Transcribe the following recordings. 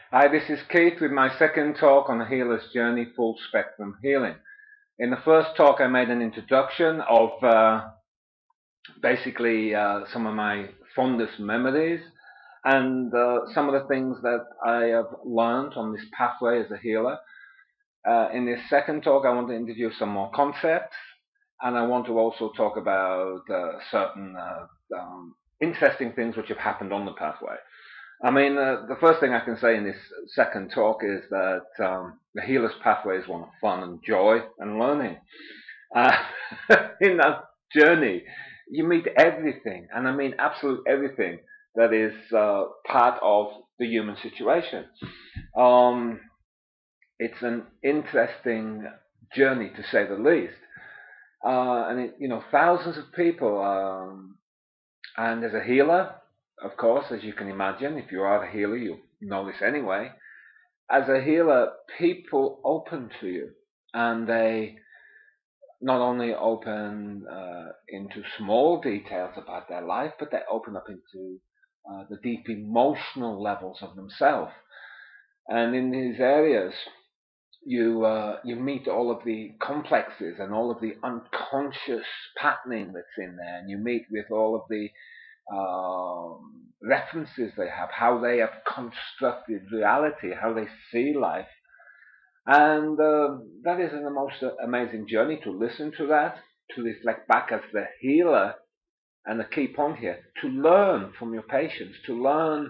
Hi, this is Keith with my second talk on the healer's journey, full spectrum healing. In the first talk, I made an introduction of basically some of my fondest memories and some of the things that I have learned on this pathway as a healer. In this second talk, I want to introduce some more concepts, and I want to also talk about certain interesting things which have happened on the pathway. I mean, the first thing I can say in this second talk is that the healer's pathway is one of fun and joy and learning. Uh, in that journey, you meet everything, and I mean absolute everything that is part of the human situation. Um, it's an interesting journey to say the least, and thousands of people. And as a healer, of course, as you can imagine, if you are a healer, you know this anyway. As a healer, people open to you, and they not only open into small details about their life, but they open up into the deep emotional levels of themselves. And in these areas, you meet all of the complexes and all of the unconscious patterning that's in there, and you meet with all of the references they have, how they have constructed reality, how they see life. And that is the most amazing journey to listen to that, to reflect back as the healer, and the key point here, to learn from your patients, to learn,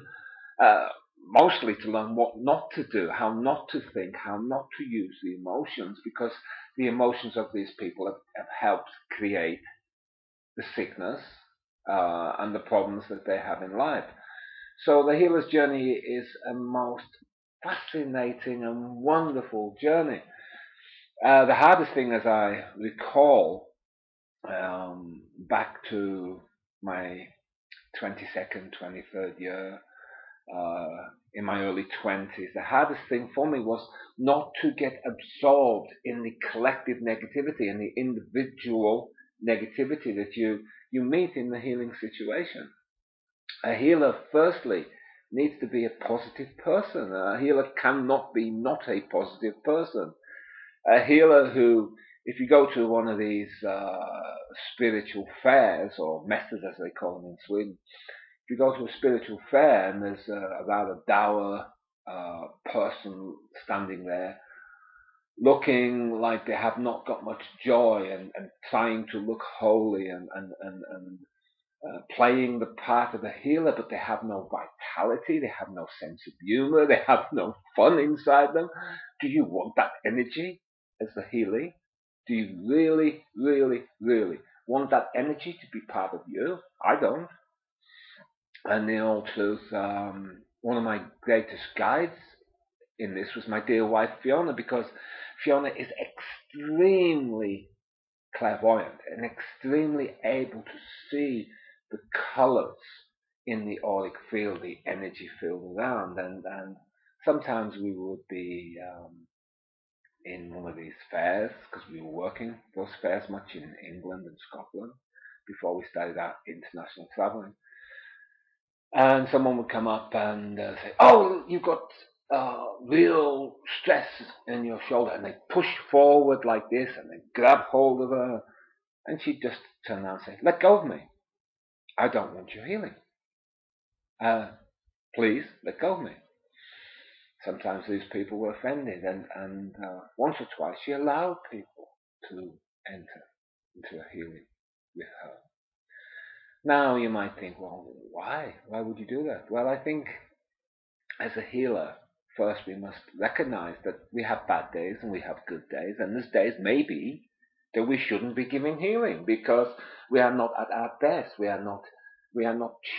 uh, mostly to learn what not to do, how not to think, how not to use the emotions, because the emotions of these people have helped create the sickness and the problems that they have in life. So the healer's journey is a most fascinating and wonderful journey. The hardest thing, as I recall, back to my 22nd, 23rd year, in my early 20s, the hardest thing for me was not to get absorbed in the collective negativity and the individual negativity that you meet in the healing situation. A healer, firstly, needs to be a positive person. A healer cannot be not a positive person. A healer who, if you go to one of these spiritual fairs, or messes as they call them in Sweden, if you go to a spiritual fair and there's a rather dour person standing there, looking like they have not got much joy, and trying to look holy, and playing the part of the healer, but they have no vitality, they have no sense of humor, they have no fun inside them. Do you want that energy as the healer? Do you really, really, really want that energy to be part of you? I don't. And in all truth, one of my greatest guides in this was my dear wife Fiona, because Fiona is extremely clairvoyant and extremely able to see the colors in the auric field, the energy field around. And sometimes we would be in one of these fairs, because we were working those fairs much in England and Scotland before we started our international traveling. And someone would come up and say, "Oh, you've got real stress in your shoulder," and they push forward like this, and they grab hold of her, and she'd just turn around and say, "Let go of me. I don't want your healing. Uh, please let go of me." Sometimes these people were offended, and once or twice she allowed people to enter into a healing with her. Now you might think, well, why? Why would you do that? Well, I think as a healer, first we must recognize that we have bad days and we have good days, and there's days maybe that we shouldn't be giving healing because we are not at our best. We are not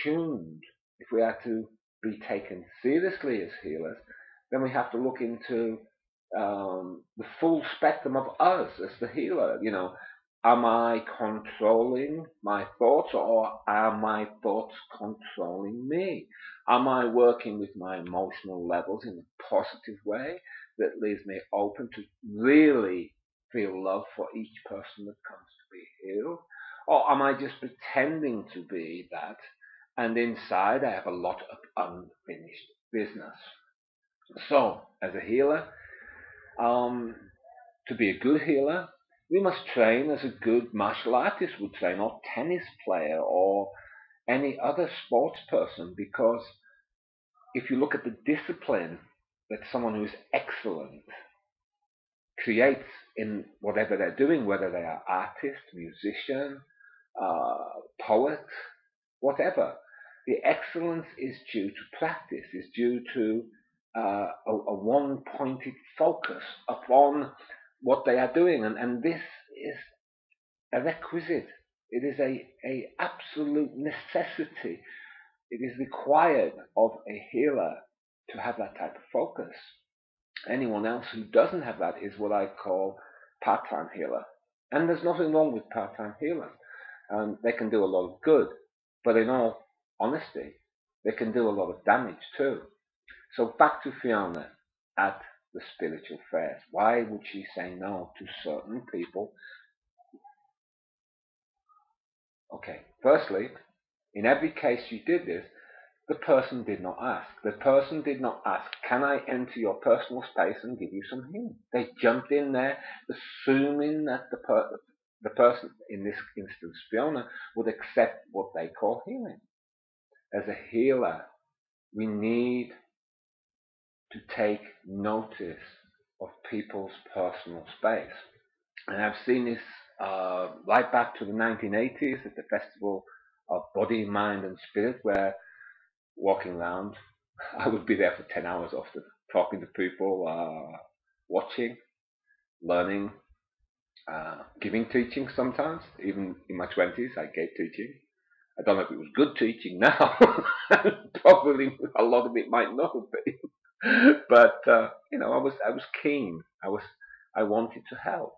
tuned. If we are to be taken seriously as healers, then we have to look into the full spectrum of us as the healer. Am I controlling my thoughts, or are my thoughts controlling me? Am I working with my emotional levels in a positive way that leaves me open to really feel love for each person that comes to be healed? Or am I just pretending to be that, and inside I have a lot of unfinished business? So, as a healer, um, to be a good healer, we must train as a good martial artist would train, or tennis player, or any other sports person, because if you look at the discipline that someone who is excellent creates in whatever they're doing, whether they are artist, musician, poet, whatever, the excellence is due to practice, is due to a one-pointed focus upon what they are doing, and this is a requisite. It is a absolute necessity. It is required of a healer to have that type of focus. Anyone else who doesn't have that is what I call part-time healer. And there's nothing wrong with part-time healers. They can do a lot of good, but in all honesty, they can do a lot of damage too. So back to Fiona at the spiritual fairs. Why would she say no to certain people? Okay, firstly, in every case she did this, the person did not ask. The person did not ask, can I enter your personal space and give you some healing? They jumped in there, assuming that the person, in this instance Fiona, would accept what they call healing. As a healer, we need to take notice of people's personal space. And I've seen this right back to the 1980s at the Festival of Body, Mind and Spirit, where walking around, I would be there for 10 hours often, talking to people, watching, learning, giving teaching sometimes. Even in my 20s, I gave teaching. I don't know if it was good teaching now. Probably a lot of it might not have been. But I was keen. I wanted to help.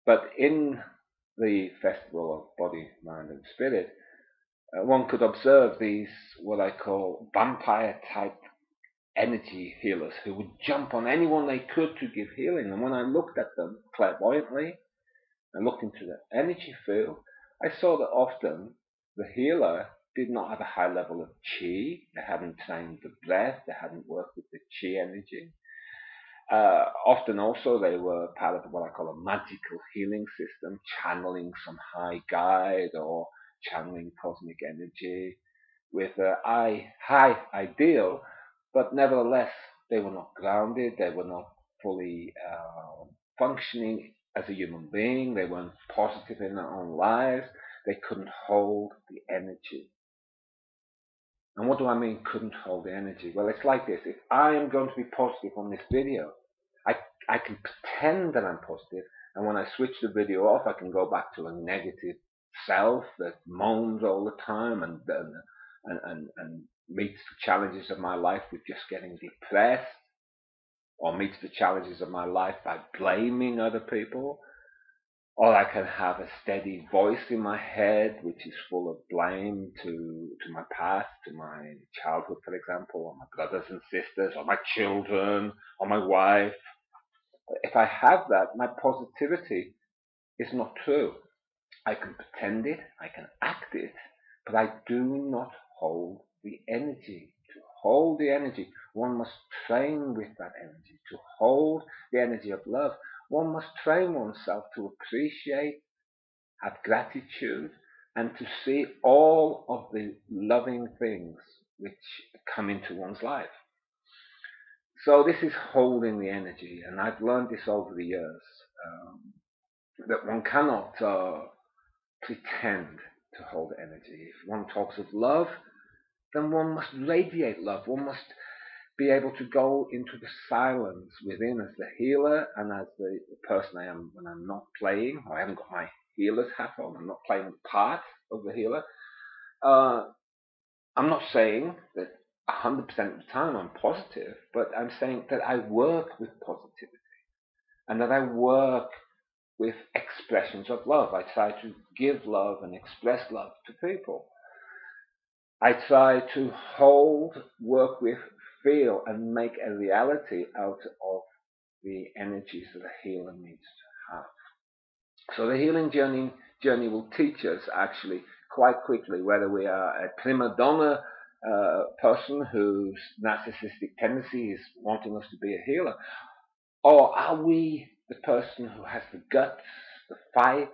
But in the Festival of Body, Mind and Spirit, one could observe these, what I call vampire type energy healers, who would jump on anyone they could to give healing. And when I looked at them clairvoyantly and looked into the energy field, I saw that often the healer did not have a high level of chi. They hadn't trained the breath. They hadn't worked with the chi energy. Often also they were part of what I call a magical healing system, channeling some high guide or channeling cosmic energy with a high ideal, but nevertheless they were not grounded, they were not fully functioning as a human being, they weren't positive in their own lives, they couldn't hold the energy. And what do I mean couldn't hold the energy? Well, it's like this. If I am going to be positive on this video, I can pretend that I'm positive, and when I switch the video off, I can go back to a negative self that moans all the time and meets the challenges of my life with just getting depressed, or meets the challenges of my life by blaming other people. Or I can have a steady voice in my head which is full of blame to my past, to my childhood, for example, or my brothers and sisters, or my children, or my wife. If I have that, my positivity is not true. I can pretend it, I can act it, but I do not hold the energy. To hold the energy, one must train with that energy. To hold the energy of love, one must train oneself to appreciate, have gratitude, and to see all of the loving things which come into one's life. So this is holding the energy, and I've learned this over the years, that one cannot pretend to hold energy. If one talks of love, then one must radiate love. One must be able to go into the silence within as the healer and as the person I am when I'm not playing, or I haven't got my healer's hat on, I'm not playing the part of the healer. I'm not saying that 100% of the time I'm positive, but I'm saying that I work with positivity and that I work with expressions of love. I try to give love and express love to people. I try to hold, work with, feel, and make a reality out of the energies that a healer needs to have. So the healing journey will teach us actually quite quickly whether we are a prima donna person whose narcissistic tendency is wanting us to be a healer? Or are we the person who has the guts, the fight,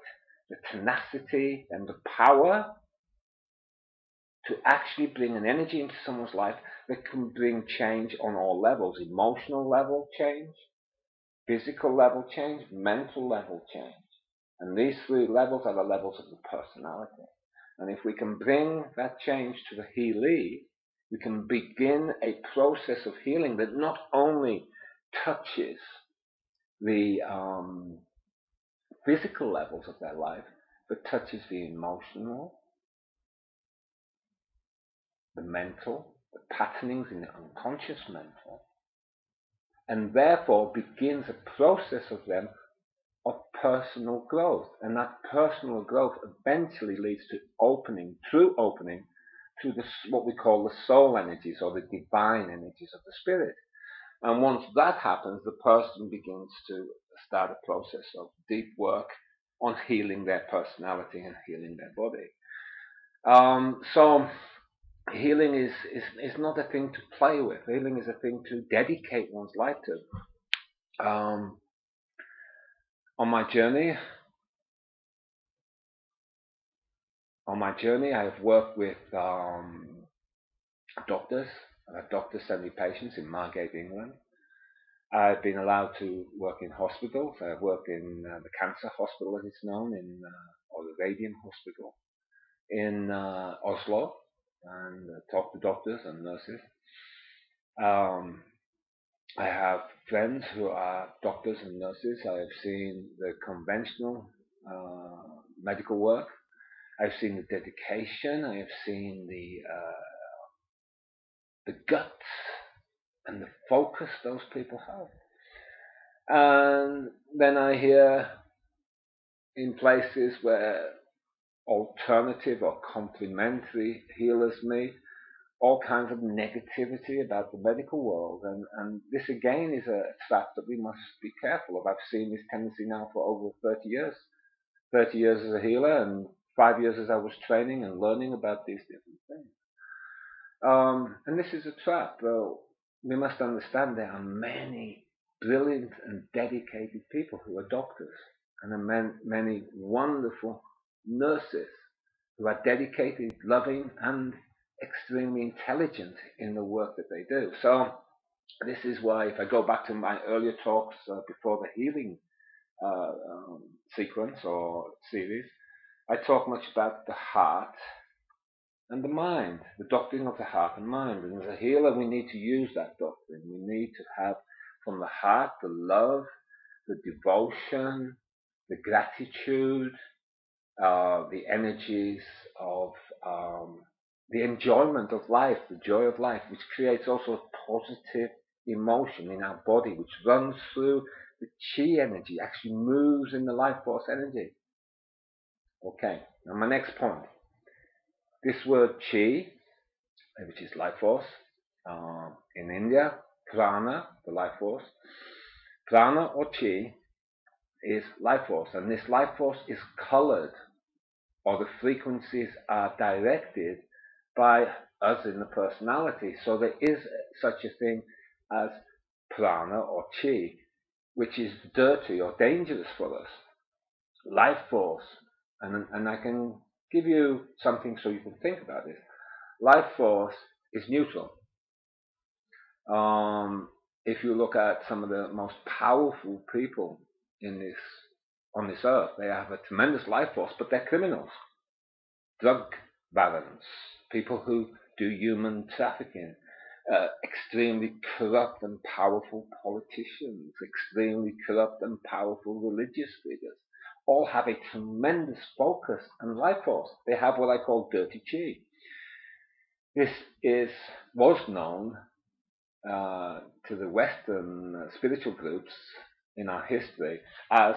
the tenacity, and the power to actually bring an energy into someone's life that can bring change on all levels? Emotional level change, physical level change, mental level change. And these three levels are the levels of the personality. And if we can bring that change to the healee, we can begin a process of healing that not only touches the physical levels of their life, but touches the emotional, the mental, the patternings in the unconscious mental, and therefore begins a process of them of personal growth. And that personal growth eventually leads to true opening to what we call the soul energies or the divine energies of the spirit. And once that happens, the person begins to start a process of deep work on healing their personality and healing their body. So healing is not a thing to play with. Healing is a thing to dedicate one's life to. On my journey, I have worked with doctors. I've had doctors send me patients in Margate, England. I've been allowed to work in hospitals. I've worked in the cancer hospital, as it's known, or the radium hospital in Oslo, and talked to doctors and nurses. I have friends who are doctors and nurses. I have seen the conventional medical work. I've seen the dedication. I have seen the guts and the focus those people have. And then I hear in places where alternative or complementary healers meet all kinds of negativity about the medical world, and this again is a trap that we must be careful of. I've seen this tendency now for over 30 years. 30 years as a healer and 5 years as I was training and learning about these different things. And this is a trap, though we must understand there are many brilliant and dedicated people who are doctors, and many wonderful nurses who are dedicated, loving, and extremely intelligent in the work that they do. So this is why, if I go back to my earlier talks before the healing sequence or series, I talk much about the heart and the mind, the doctrine of the heart and mind. And as a healer, we need to use that doctrine. We need to have from the heart the love, the devotion, the gratitude, the energies of the enjoyment of life, the joy of life, which creates also a positive emotion in our body, which runs through the chi energy, actually moves in the life force energy. Okay, now my next point. This word chi, which is life force, in India, prana, the life force. Prana or chi is life force, and this life force is colored, or the frequencies are directed by us in the personality. So there is such a thing as prana or chi, which is dirty or dangerous for us. Life force, and I can give you something so you can think about this. Life force is neutral. If you look at some of the most powerful people on this earth, they have a tremendous life force, but they're criminals, drug barons, people who do human trafficking, extremely corrupt and powerful politicians, extremely corrupt and powerful religious figures, all have a tremendous focus and life force. They have what I call dirty chi. This was known to the Western spiritual groups in our history as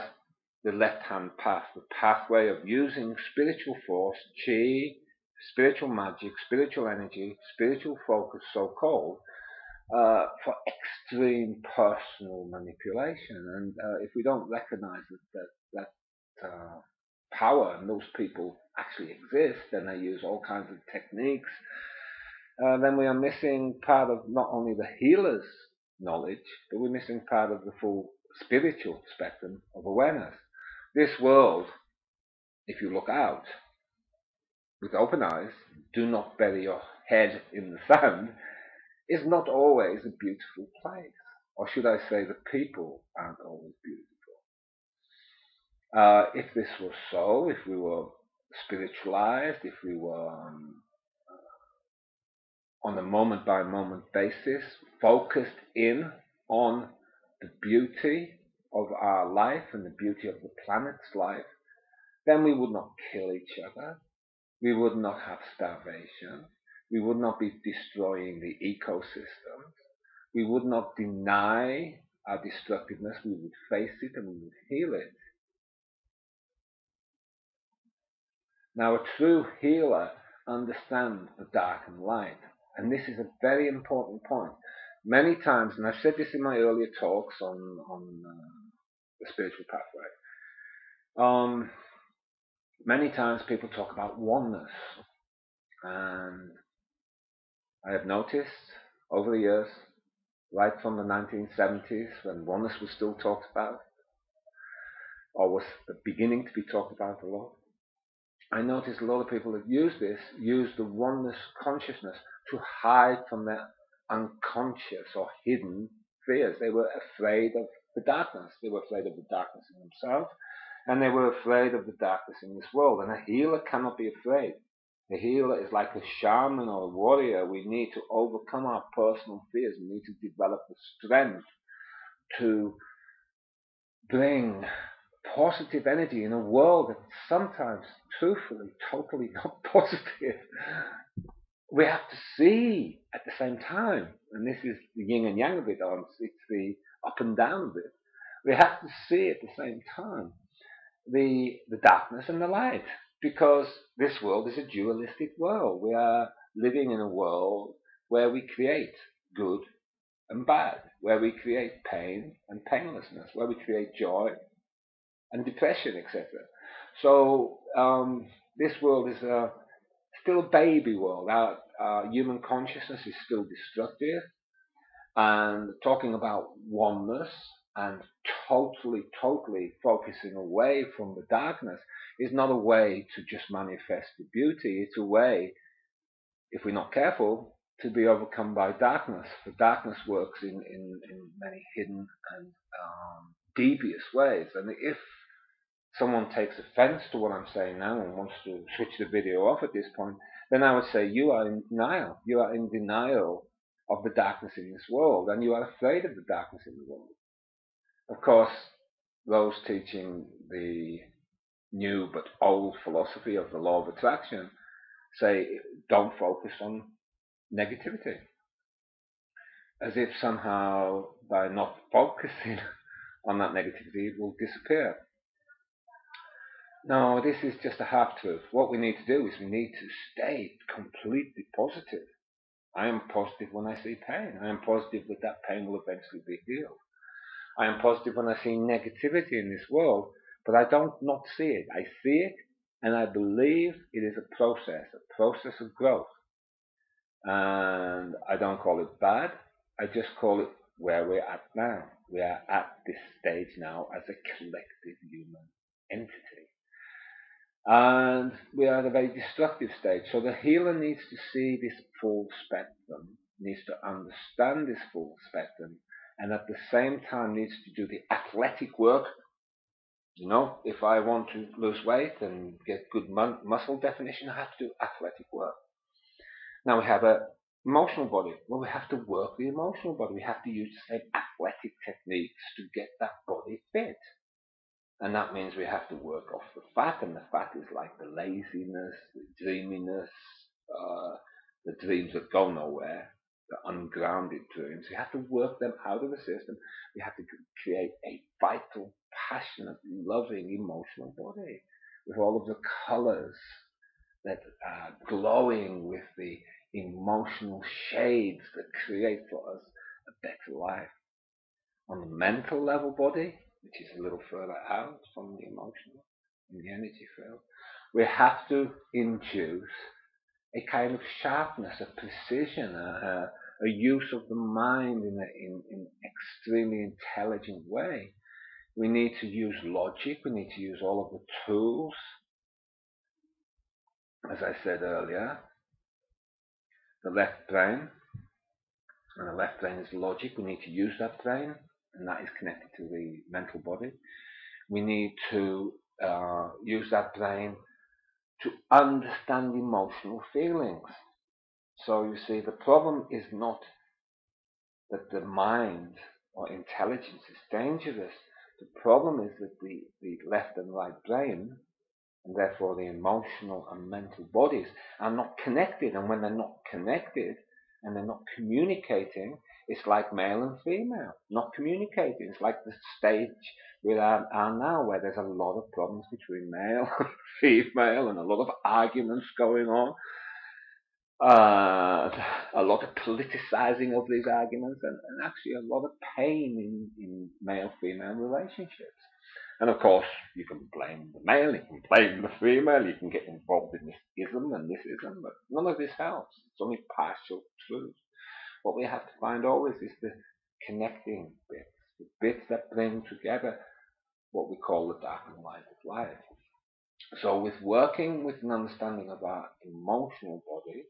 the left-hand path, the pathway of using spiritual force, chi, spiritual magic, spiritual energy, spiritual focus, so-called, for extreme personal manipulation. And if we don't recognize that power and those people actually exist, then they use all kinds of techniques then we are missing part of not only the healer's knowledge, but we're missing part of the full spiritual spectrum of awareness. This world, if you look out with open eyes, do not bury your head in the sand, is not always a beautiful place. Or should I say, the people aren't always beautiful. If this was so, if we were spiritualized, if we were on a moment by moment basis, focused in on the beauty of our life and the beauty of the planet's life, then we would not kill each other. We would not have starvation. We would not be destroying the ecosystems. We would not deny our destructiveness. We would face it and we would heal it. Now, a true healer understands the dark and light. And this is a very important point. Many times, and I've said this in my earlier talks on the spiritual pathway, many times people talk about oneness. And I have noticed over the years, right from the 1970s, when oneness was still talked about, or was beginning to be talked about a lot, I noticed a lot of people that use the oneness consciousness to hide from their unconscious or hidden fears. They were afraid of the darkness. They were afraid of the darkness in themselves, and they were afraid of the darkness in this world. And a healer cannot be afraid. A healer is like a shaman or a warrior. We need to overcome our personal fears. We need to develop the strength to bring positive energy in a world that's sometimes, truthfully, totally not positive. We have to see at the same time, and this is the yin and yang of it, or it's the up and down of it. We have to see at the same time the darkness and the light, because this world is a dualistic world. We are living in a world where we create good and bad, where we create pain and painlessness, where we create joy and depression, etc. So this world is still a baby world. Our human consciousness is still destructive, and talking about oneness and totally focusing away from the darkness is not a way to just manifest the beauty. It's a way, if we're not careful, to be overcome by darkness. For darkness works in many hidden and devious ways. And if someone takes offense to what I'm saying now and wants to switch the video off at this point, then I would say you are in denial. You are in denial of the darkness in this world, and you are afraid of the darkness in the world. Of course, those teaching the new but old philosophy of the law of attraction say don't focus on negativity, as if somehow by not focusing on that negativity it will disappear. No, this is just a half-truth. What we need to do is we need to stay completely positive. I am positive when I see pain. I am positive that pain will eventually be healed. I am positive when I see negativity in this world, but I don't not see it. I see it, and I believe it is a process of growth. And I don't call it bad. I just call it where we're at now. We are at this stage now as a collective human entity. And we are at a very destructive stage. So the healer needs to see this full spectrum, needs to understand this full spectrum, and at the same time needs to do the athletic work. You know, if I want to lose weight and get good muscle definition, I have to do athletic work. Now we have an emotional body. Well, we have to work the emotional body. We have to use the same athletic techniques to get that body fit. And that means we have to work off the fat, and the fat is like the laziness, the dreaminess, the dreams that go nowhere, the ungrounded dreams. We have to work them out of the system. We have to create a vital, passionate, loving, emotional body with all of the colors that are glowing with the emotional shades that create for us a better life. On the mental level body, which is a little further out from the emotional and the energy field, we have to induce a kind of sharpness, a precision, a use of the mind in extremely intelligent way. We need to use logic. We need to use all of the tools, as I said earlier. The left brain, and the left brain is logic. We need to use that brain, and that is connected to the mental body. We need to use that brain to understand emotional feelings. So you see, the problem is not that the mind or intelligence is dangerous. The problem is that the left and right brain, and therefore the emotional and mental bodies, are not connected. And when they're not connected and they're not communicating, it's like male and female, not communicating. It's like the stage we are now, where there's a lot of problems between male and female, and a lot of arguments going on. A lot of politicizing of these arguments, and actually a lot of pain in male-female relationships. And of course, you can blame the male, you can blame the female, you can get involved in this ism and this ism, but none of this helps. It's only partial truth. What we have to find always is the connecting bits, the bits that bring together what we call the dark and light of life. So with working with an understanding of our emotional body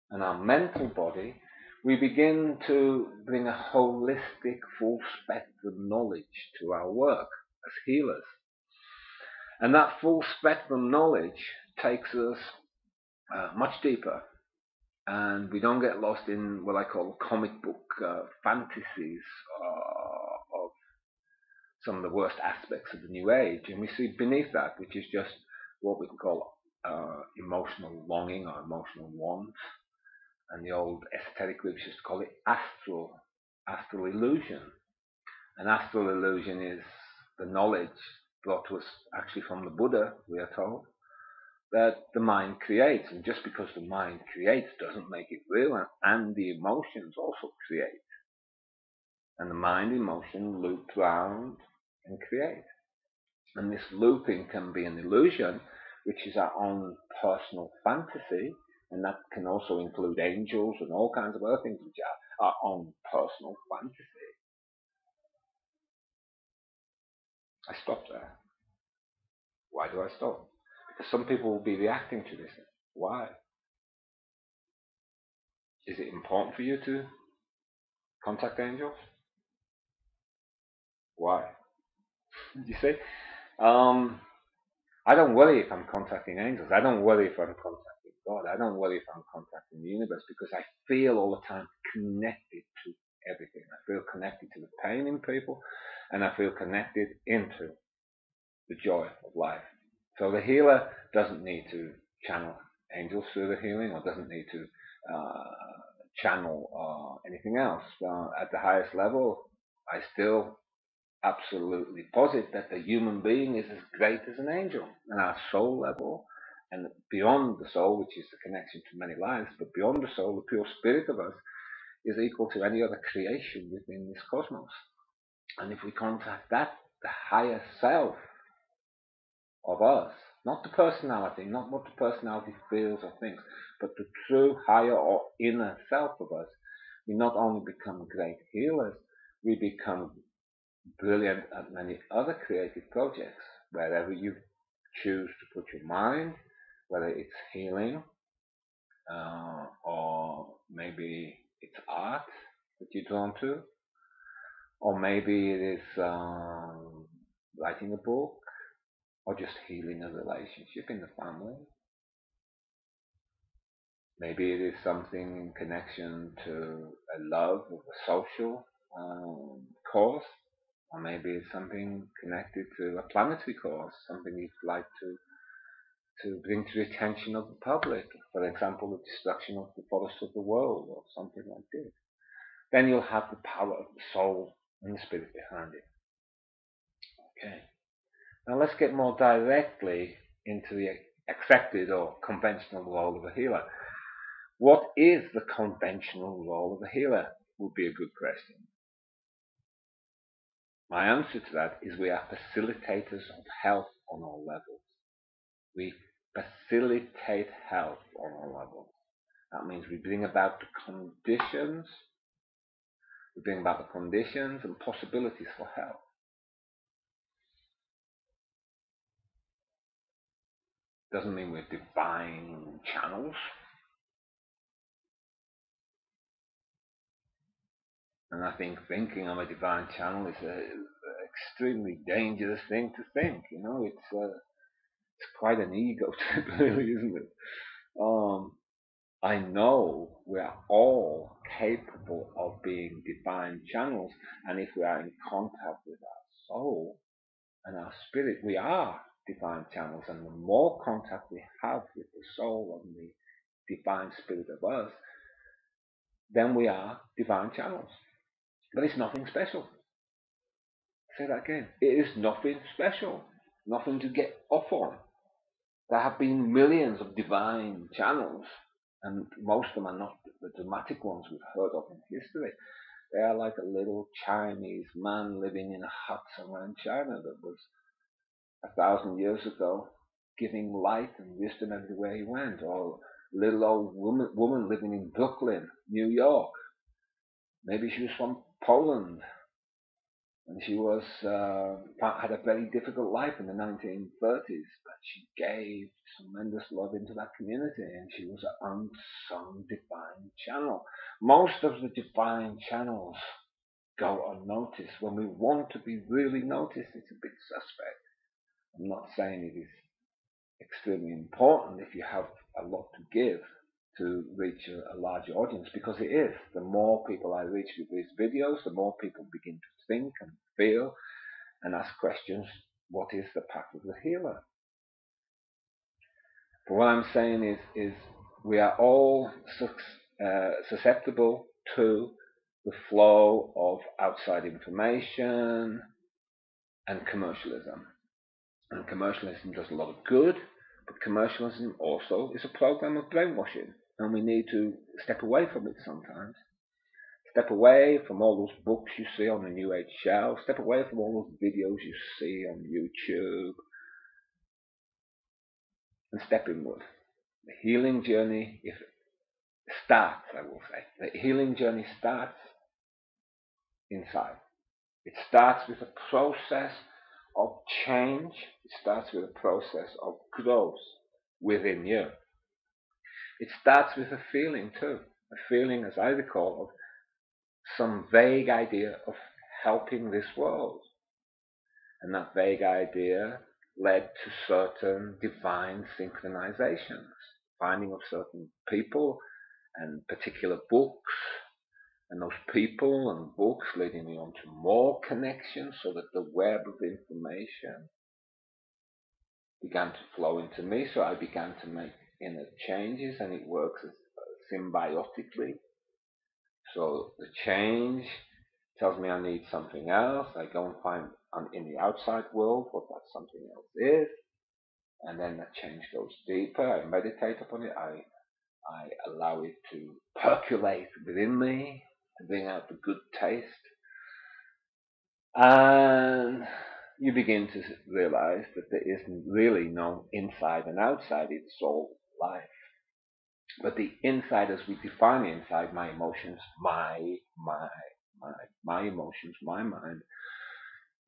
and our mental body, we begin to bring a holistic, full spectrum knowledge to our work as healers. And that full spectrum knowledge takes us much deeper, and we don't get lost in what I call comic book fantasies of some of the worst aspects of the New Age, and we see beneath that, which is just what we can call emotional longing or emotional want. And the old esoteric groups used to call it astral illusion. And astral illusion is the knowledge brought to us actually from the Buddha, we are told, that the mind creates. And just because the mind creates doesn't make it real, and the emotions also create. And the mind emotion loop round and create. And this looping can be an illusion, which is our own personal fantasy, and that can also include angels and all kinds of other things which are our own personal fantasy. I stopped there. Why do I stop? Because some people will be reacting to this. Why? Is it important for you to contact angels? Why? You see? I don't worry if I'm contacting angels. I don't worry if I'm contacting God. I don't worry if I'm contacting the universe, because I feel all the time connected to everything. I feel connected to the pain in people, and I feel connected into the joy of life. So the healer doesn't need to channel angels through the healing, or doesn't need to channel anything else. At the highest level, I still absolutely posit that the human being is as great as an angel, and our soul level, and beyond the soul, which is the connection to many lives, but beyond the soul, the pure spirit of us is equal to any other creation within this cosmos. And if we contact that, the higher self of us, not the personality, not what the personality feels or thinks, but the true higher or inner self of us, we not only become great healers, we become brilliant at many other creative projects, wherever you choose to put your mind, whether it's healing, or maybe it's art that you're drawn to, or maybe it is writing a book, or just healing a relationship in the family. Maybe it is something in connection to a love of a social cause, or maybe it's something connected to a planetary cause, something you'd like to bring to the attention of the public. For example, the destruction of the forests of the world, or something like this. Then you'll have the power of the soul and the spirit behind it. Okay. Now let's get more directly into the accepted or conventional role of a healer. What is the conventional role of a healer? Would be a good question. My answer to that is we are facilitators of health on all levels. We facilitate health on all levels. That means we bring about the conditions, and possibilities for health. Doesn't mean we're divine channels. And I think thinking I'm a divine channel is an extremely dangerous thing to think. It's quite an ego trip, really, isn't it? I know we are all capable of being divine channels, and if we are in contact with our soul and our spirit, we are divine channels. And the more contact we have with the soul and the divine spirit of us, then we are divine channels. But it's nothing special. Say that again. It is nothing special, nothing to get off on. There have been millions of divine channels, and most of them are not the dramatic ones we've heard of in history. They are like a little Chinese man living in a hut somewhere in China that was 1,000 years ago, giving light and wisdom everywhere he went, or a little old woman living in Brooklyn, New York. Maybe she was from Poland, and she had a very difficult life in the 1930s, but she gave tremendous love into that community, and she was an unsung divine channel. Most of the divine channels go unnoticed. When we want to be really noticed, it's a bit suspect. I'm not saying it is extremely important if you have a lot to give to reach a large audience, because it is. The more people I reach with these videos, the more people begin to think and feel and ask questions. What is the path of the healer? But what I'm saying is we are all susceptible to the flow of outside information and commercialism. And commercialism does a lot of good, but commercialism also is a program of brainwashing. And we need to step away from it sometimes. Step away from all those books you see on the New Age shelf. Step away from all those videos you see on YouTube. And step inward. The healing journey starts, I will say. The healing journey starts inside. It starts with a process of change. It starts with a process of growth within you. It starts with a feeling too. A feeling, as I recall, of some vague idea of helping this world. And that vague idea led to certain divine synchronizations, finding of certain people and particular books, and those people and books leading me on to more connections, so that the web of information began to flow into me. So I began to make inner changes, and it works symbiotically. So the change tells me I need something else. I go and find in the outside world what that something else is, and then that change goes deeper. I meditate upon it. I allow it to percolate within me, to bring out the good taste. And you begin to realize that there isn't really no inside and outside. It's all life. But the inside, as we define the inside, my emotions, my emotions, my mind,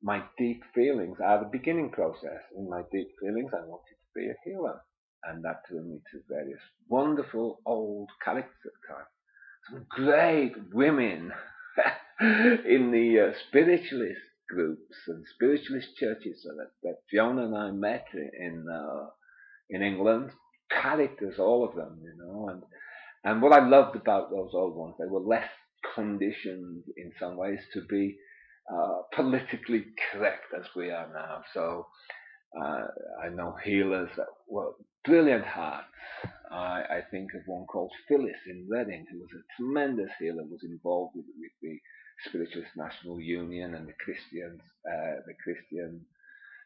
my deep feelings are the beginning process. In my deep feelings, I wanted to be a healer. And that drew me to various wonderful old characters at the time. Some great women in the spiritualist groups and spiritualist churches that Fiona and I met in England. Characters, all of them, and what I loved about those old ones, they were less conditioned in some ways to be politically correct as we are now. So I know healers that were brilliant hearts. I think of one called Phyllis in Reading, who was a tremendous healer, was involved with the Spiritualist National Union and the Christian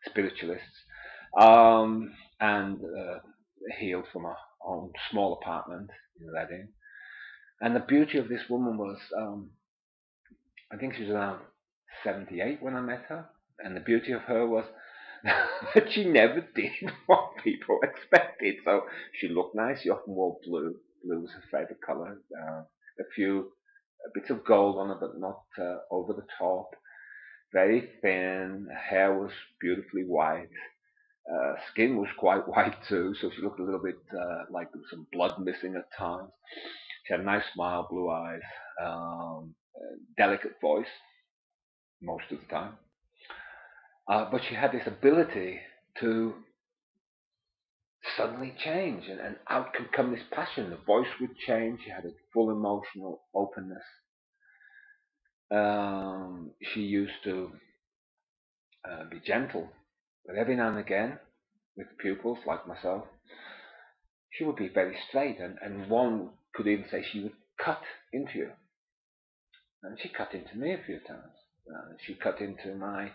spiritualists, and healed from her own small apartment in Reading. And the beauty of this woman was, I think she was around 78 when I met her, and the beauty of her was But she never did what people expected. So she looked nice. She often wore blue. Blue was her favourite colour. A few bits of gold on her, but not over the top. Very thin. Her hair was beautifully white. Skin was quite white too, so she looked a little bit like there was some blood missing at times. She had a nice smile, blue eyes, delicate voice most of the time. But she had this ability to suddenly change, and out could come this passion. The voice would change. She had a full emotional openness. She used to be gentle, but every now and again, with pupils like myself, she would be very straight, and one could even say she would cut into you. And she cut into me a few times. She cut into my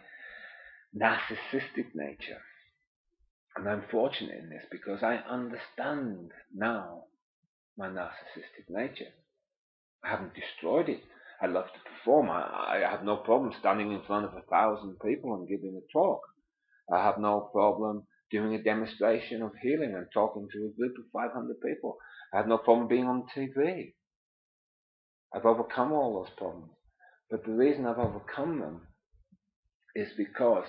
narcissistic nature. And I'm fortunate in this because I understand now my narcissistic nature. I haven't destroyed it. I love to perform. I have no problem standing in front of 1,000 people and giving a talk. I have no problem doing a demonstration of healing and talking to a group of 500 people. I have no problem being on TV. I've overcome all those problems. But the reason I've overcome them is because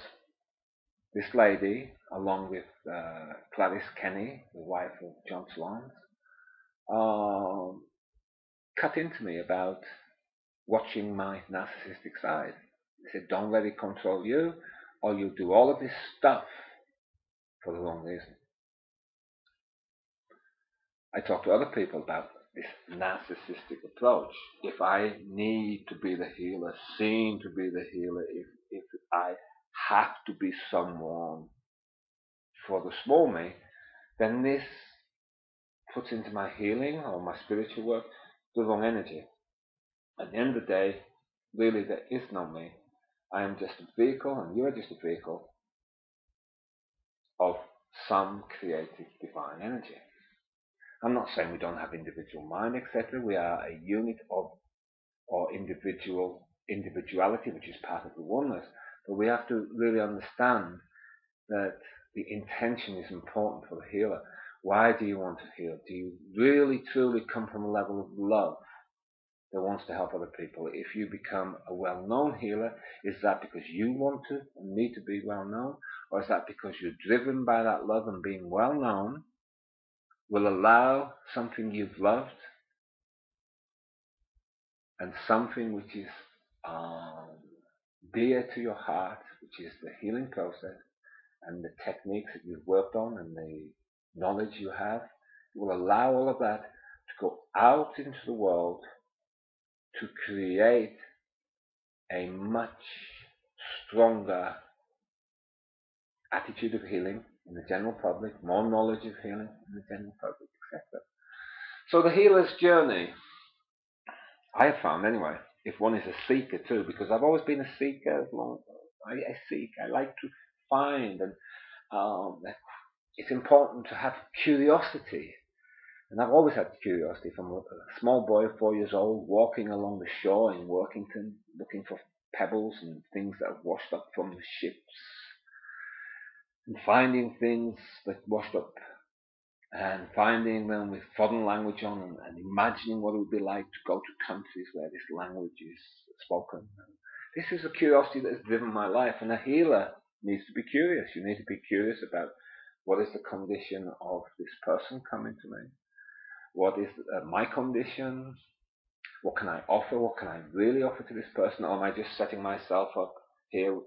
this lady, along with Gladys Kenny, the wife of John Swan, cut into me about watching my narcissistic side. They said, don't let it control you, or you'll do all of this stuff for the wrong reason. I talk to other people about this narcissistic approach. If I need to be the healer, seem to be the healer, if I have to be someone for the small me, then this puts into my healing or my spiritual work the wrong energy. At the end of the day, really there is no me. I am just a vehicle, and you are just a vehicle of some creative divine energy. I'm not saying we don't have individual mind, etc. We are a unit of or individuality, which is part of the oneness. But we have to really understand that the intention is important for the healer. Why do you want to heal? Do you really, truly come from a level of love that wants to help other people? If you become a well-known healer, is that because you want to and need to be well-known? Or is that because you're driven by that love, and being well-known will allow something you've loved and something which is dear to your heart, which is the healing process and the techniques that you've worked on and the knowledge you have, will allow all of that to go out into the world to create a much stronger attitude of healing in the general public, more knowledge of healing in the general public, etc. So the healer's journey, I have found anyway, if one is a seeker too, because I've always been a seeker as long as I seek. I like to find, and it's important to have curiosity. And I've always had curiosity from a small boy of 4 years old, walking along the shore in Workington, looking for pebbles and things that have washed up from the ships, and finding things that washed up, and finding them with foreign language on, and imagining what it would be like to go to countries where this language is spoken. This is a curiosity that has driven my life, and a healer needs to be curious. You need to be curious about what is the condition of this person coming to me. What is my condition? What can I offer? What can I really offer to this person? Or am I just setting myself up here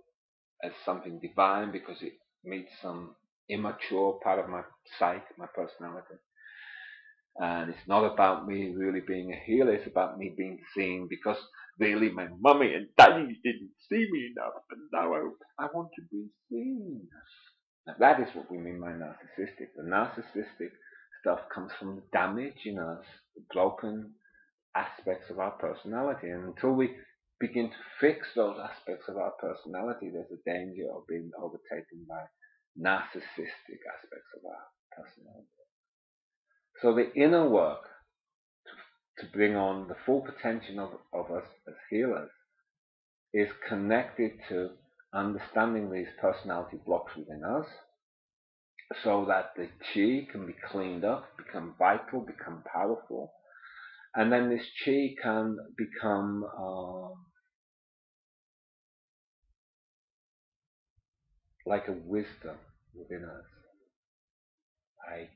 as something divine because it meets some immature part of my psyche, my personality? And it's not about me really being a healer, it's about me being seen, because really my mummy and daddy didn't see me enough, and now I want to be seen. Now that is what we mean by narcissistic. The narcissistic stuff comes from the damage in us, the broken aspects of our personality. And until we begin to fix those aspects of our personality, there's a danger of being overtaken by narcissistic aspects of our personality. So the inner work to bring on the full potential of us as healers is connected to understanding these personality blocks within us so that the chi can be cleaned up, become vital, become powerful, and then this chi can become like a wisdom within us, like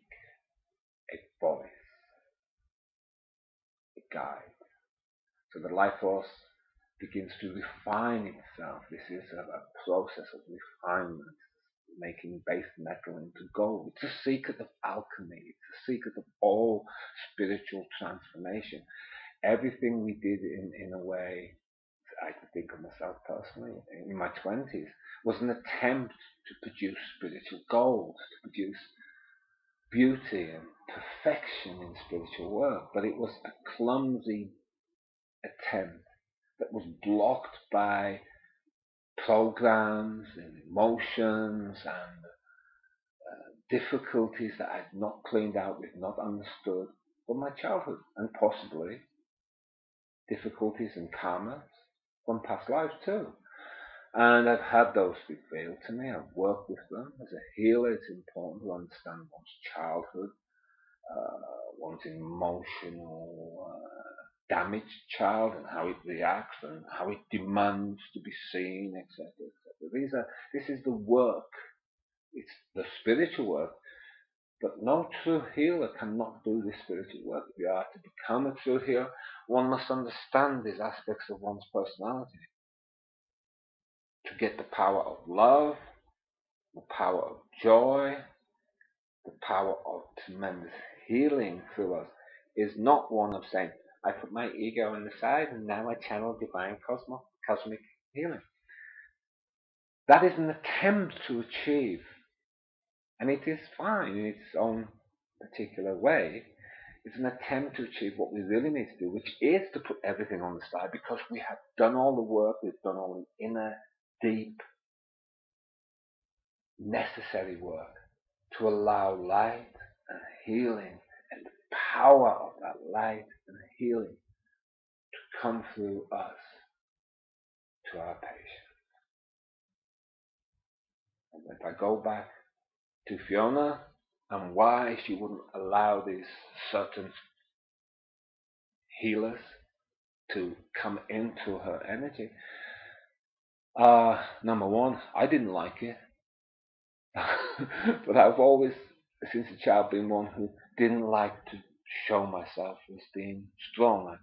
a voice, a guide. So the life force begins to refine itself. This is a process of refinement, making base metal into gold. It's a secret of alchemy. It's a secret of all spiritual transformation. Everything we did in a way, I could think of myself personally, in my 20s, was an attempt to produce spiritual gold, to produce beauty and perfection in spiritual work. But it was a clumsy attempt that was blocked by programs and emotions and difficulties that I had not cleaned out with, not understood from my childhood, and possibly difficulties and karmas from past lives too. And I've had those revealed to me. I've worked with them. As a healer, it's important to understand one's childhood, one's emotional damaged child, and how it reacts and how it demands to be seen, etc., etc. This is the work. It's the spiritual work. But no true healer cannot do this spiritual work. If you are to become a true healer, one must understand these aspects of one's personality to get the power of love, the power of joy, the power of tremendous healing through us. Is not one of saying, I put my ego on the side and now I channel divine cosmic healing. That is an attempt to achieve, and it is fine in its own particular way. It's an attempt to achieve what we really need to do, which is to put everything on the side because we have done all the work, we've done all the inner, deep, necessary work to allow light and healing and the power of that light and healing to come through us to our patient. And if I go back to Fiona and why she wouldn't allow these certain healers to come into her energy, number one, I didn't like it. But I've always, since a child, been one who didn't like to show myself as being strong, a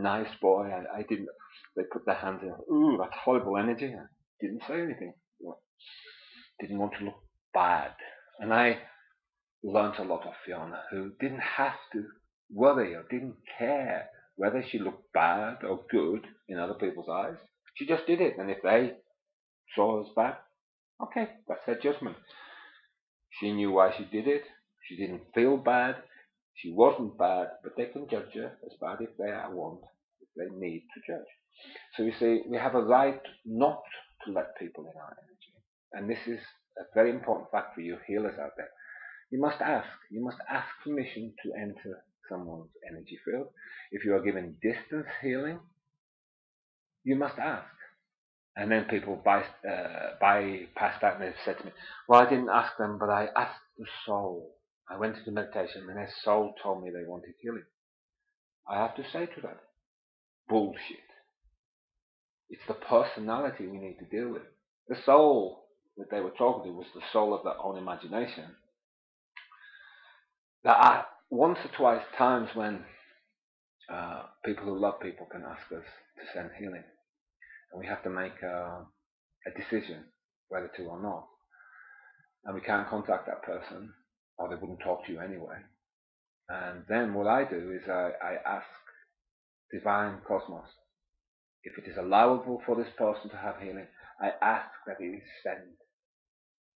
nice boy. I didn't. They put their hands in. Ooh, that's horrible energy. I didn't say anything. Didn't want to look bad, and I learned a lot of Fiona, who didn't have to worry or didn't care whether she looked bad or good in other people's eyes. She just did it, and if they saw us bad, okay, that's their judgment. She knew why she did it. She didn't feel bad. She wasn't bad, but they can judge her as bad if they want, if they need to judge. So you see, we have a right not to let people in our energy. And this is a very important fact for you healers out there. You must ask. You must ask permission to enter someone's energy field. If you are given distance healing, you must ask. And then people bypass that and they've said to me, well, I didn't ask them, but I asked the soul. I went into meditation and their soul told me they wanted healing. I have to say to that, bullshit. It's the personality we need to deal with. The soul that they were talking to was the soul of their own imagination. There are once or twice times when people who love people can ask us to send healing. And we have to make a decision whether to or not. And we can't contact that person, or they wouldn't talk to you anyway. And then what I do is I ask divine cosmos, if it is allowable for this person to have healing, I ask that it is sent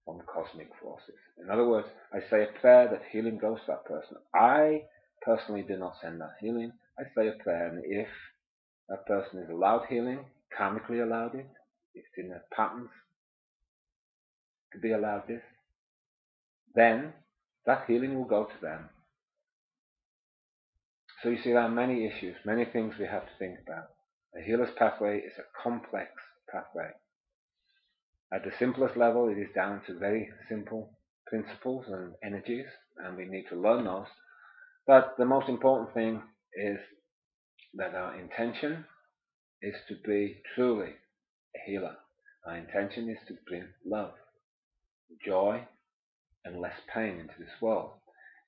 from cosmic forces. In other words, I say a prayer that healing goes to that person. I personally do not send that healing. I say a prayer, and if that person is allowed healing, karmically allowed it, it's in their patterns to be allowed this, then that healing will go to them. So you see, there are many issues, many things we have to think about. A healer's pathway is a complex pathway. At the simplest level, it is down to very simple principles and energies, and we need to learn those. But the most important thing is that our intention is to be truly a healer. Our intention is to bring love, joy, and less pain into this world.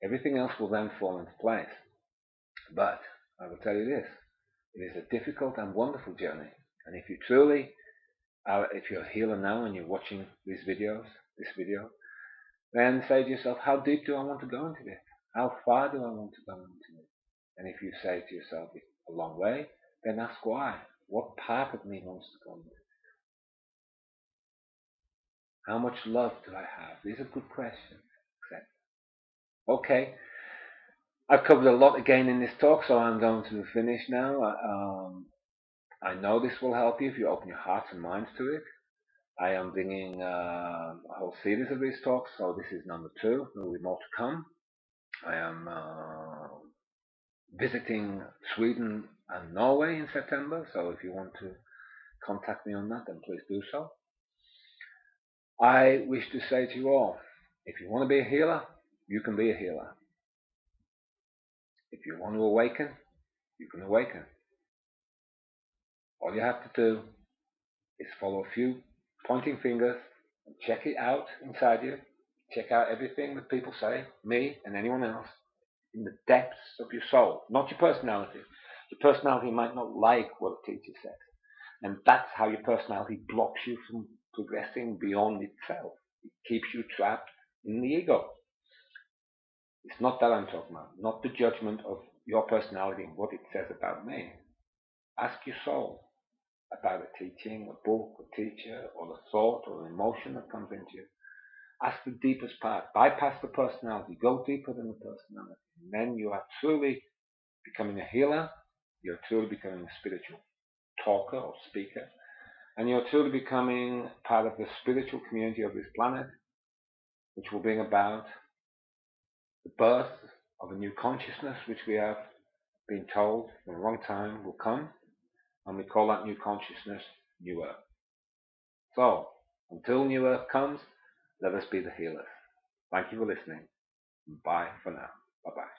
Everything else will then fall into place. But I will tell you this, it is a difficult and wonderful journey. And if you truly if you're a healer now and you're watching this video, then say to yourself, how deep do I want to go into this? How far do I want to go into it? And if you say to yourself, it's a long way, then ask why. What part of me wants to go into it? How much love do I have? These are good questions. Okay, I've covered a lot again in this talk, so I'm going to finish now. I know this will help you if you open your hearts and minds to it. I am bringing a whole series of these talks, so this is number 2. There will be more to come. I am visiting Sweden and Norway in September, so if you want to contact me on that, then please do so. I wish to say to you all, if you want to be a healer, you can be a healer. If you want to awaken, you can awaken. All you have to do is follow a few pointing fingers and check it out inside you. Check out everything that people say, me and anyone else, in the depths of your soul, not your personality. Your personality might not like what a teacher says, and that's how your personality blocks you from progressing beyond itself. It keeps you trapped in the ego. It's not that I'm talking about, not the judgment of your personality and what it says about me. Ask your soul about a teaching, a book, a teacher, or a thought or an emotion that comes into you. Ask the deepest part. Bypass the personality. Go deeper than the personality. And then you are truly becoming a healer. You're truly becoming a spiritual talker or speaker. And you're truly becoming part of the spiritual community of this planet, which will bring about the birth of a new consciousness, which we have been told for a long time will come. And we call that new consciousness New Earth. So, until New Earth comes, let us be the healers. Thank you for listening. Bye for now. Bye-bye.